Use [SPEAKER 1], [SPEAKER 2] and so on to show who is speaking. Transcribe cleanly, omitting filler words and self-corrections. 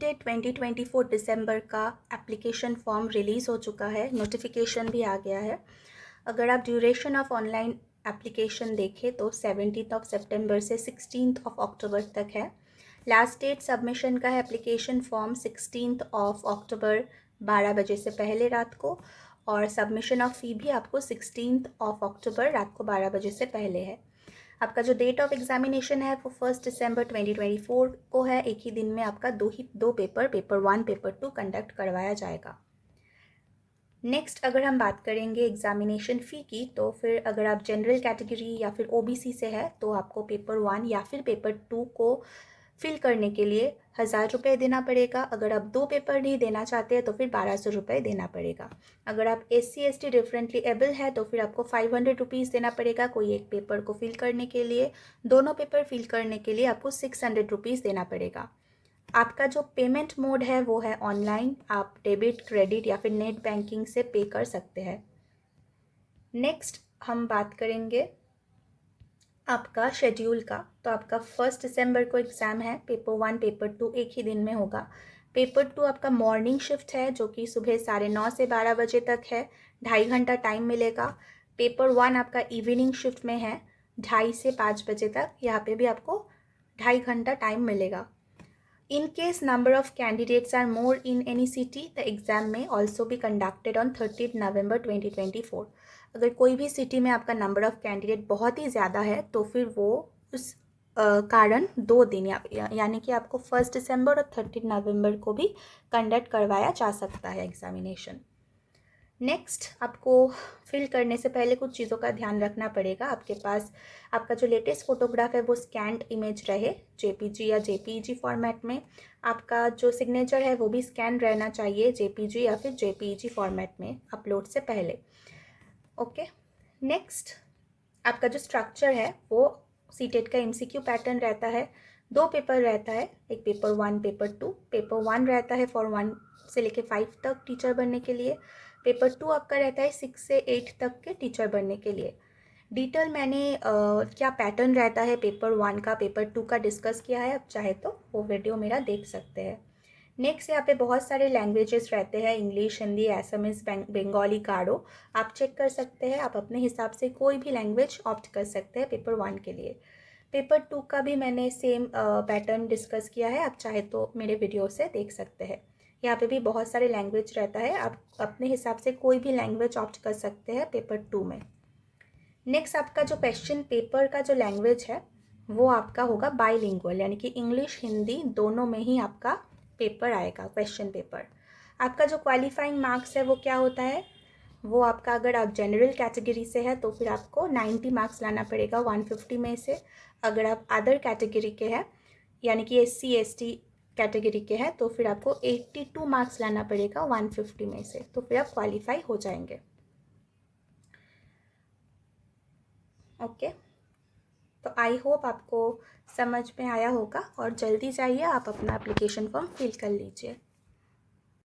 [SPEAKER 1] Day 2024 दिसंबर का application form release हो चुका है, नोटिफिकेशन भी आ गया है। अगर आप ड्यूरेशन ऑफ ऑनलाइन एप्लीकेशन देखें तो 17 सितंबर से 16 अक्टूबर तक है। लास्ट डेट सबमिशन का है एप्लीकेशन फॉर्म 16 अक्टूबर 12 बजे से पहले रात को, और सबमिशन ऑफ फ़ी भी आपको 16 अक्टूबर रात को 12 बजे से पहले है। आपका जो डेट ऑफ एग्जामिनेशन है वो 1 दिसंबर 2024 को है। एक ही दिन में आपका दो पेपर 1 पेपर 2 कंडक्ट करवाया जाएगा। नेक्स्ट अगर हम बात करेंगे एग्जामिनेशन फ़ी की, तो फिर अगर आप जनरल कैटेगरी या फिर ओबीसी से है तो आपको पेपर 1 या फिर पेपर 2 को फिल करने के लिए 1000 रुपये देना पड़ेगा। अगर आप 2 पेपर नहीं देना चाहते हैं तो फिर 1200 रुपये देना पड़ेगा। अगर आप SC/ST डिफरेंटली एबल है तो फिर आपको 500 रुपीज़ देना पड़ेगा कोई एक पेपर को फिल करने के लिए। दोनों पेपर फिल करने के लिए आपको 600 रुपीज़ देना पड़ेगा। आपका जो पेमेंट मोड है वो है ऑनलाइन, आप डेबिट, क्रेडिट या फिर नेट बैंकिंग से पे कर सकते हैं। नेक्स्ट हम बात करेंगे आपका शेड्यूल का। तो आपका 1 दिसंबर को एग्ज़ाम है, पेपर 1 पेपर 2 एक ही दिन में होगा। पेपर 2 आपका मॉर्निंग शिफ्ट है जो कि सुबह 9:30 से 12 बजे तक है, 2.5 घंटा टाइम मिलेगा। पेपर 1 आपका इवनिंग शिफ्ट में है, 2:30 से 5 बजे तक, यहाँ पे भी आपको 2.5 घंटा टाइम मिलेगा। In case number of candidates are more in any city, the exam may also be conducted on 30 November 2024. अगर कोई भी सिटी में आपका नंबर ऑफ़ कैंडिडेट बहुत ही ज़्यादा है तो फिर वो उस कारण 2 दिन यानी कि आपको 1 दिसंबर और 30 नवंबर को भी कंडक्ट करवाया जा सकता है एग्जामिनेशन। नेक्स्ट आपको फिल करने से पहले कुछ चीज़ों का ध्यान रखना पड़ेगा। आपके पास आपका जो लेटेस्ट फोटोग्राफ है वो स्कैन्ड इमेज रहे, JPG या JPEG फॉर्मेट में। आपका जो सिग्नेचर है वो भी स्कैन रहना चाहिए, JPG या फिर JPEG फॉर्मेट में अपलोड से पहले। ओके, नेक्स्ट आपका जो स्ट्रक्चर है वो सीटेट का MCQ पैटर्न रहता है। 2 पेपर रहता है, एक पेपर 1 पेपर 2। पेपर 1 रहता है फॉर 1 से लेके 5 तक टीचर बनने के लिए। पेपर 2 आपका रहता है 6 से 8 तक के टीचर बनने के लिए। डिटेल मैंने क्या पैटर्न रहता है पेपर 1 का पेपर 2 का डिस्कस किया है, आप चाहे तो वो वीडियो मेरा देख सकते हैं। नेक्स्ट यहाँ पे बहुत सारे लैंग्वेजेस रहते हैं, इंग्लिश, हिंदी, एसामीज़, बंगाली, गारो। आप चेक कर सकते हैं, आप अपने हिसाब से कोई भी लैंग्वेज ऑप्ट कर सकते हैं पेपर 1 के लिए। पेपर 2 का भी मैंने सेम पैटर्न डिस्कस किया है, आप चाहे तो मेरे वीडियो से देख सकते हैं। यहाँ पे भी बहुत सारे लैंग्वेज रहता है, आप अपने हिसाब से कोई भी लैंग्वेज ऑप्ट कर सकते हैं पेपर 2 में। नेक्स्ट आपका जो क्वेश्चन पेपर का जो लैंग्वेज है वो आपका होगा बाईलिंगुअल, यानी कि इंग्लिश हिंदी दोनों में ही आपका पेपर आएगा, क्वेश्चन पेपर। आपका जो क्वालिफाइंग मार्क्स है वो क्या होता है, वो आपका अगर आप जनरल कैटेगरी से है तो फिर आपको 90 मार्क्स लाना पड़ेगा 150 में से। अगर आप अदर कैटेगरी के हैं यानी कि SC/ST कैटेगरी के हैं तो फिर आपको 82 मार्क्स लाना पड़ेगा 150 में से, तो फिर आप क्वालिफाई हो जाएंगे। ओके, तो आई होप आपको समझ में आया होगा, और जल्दी जाइए आप अपना एप्लीकेशन फॉर्म फिल कर लीजिए।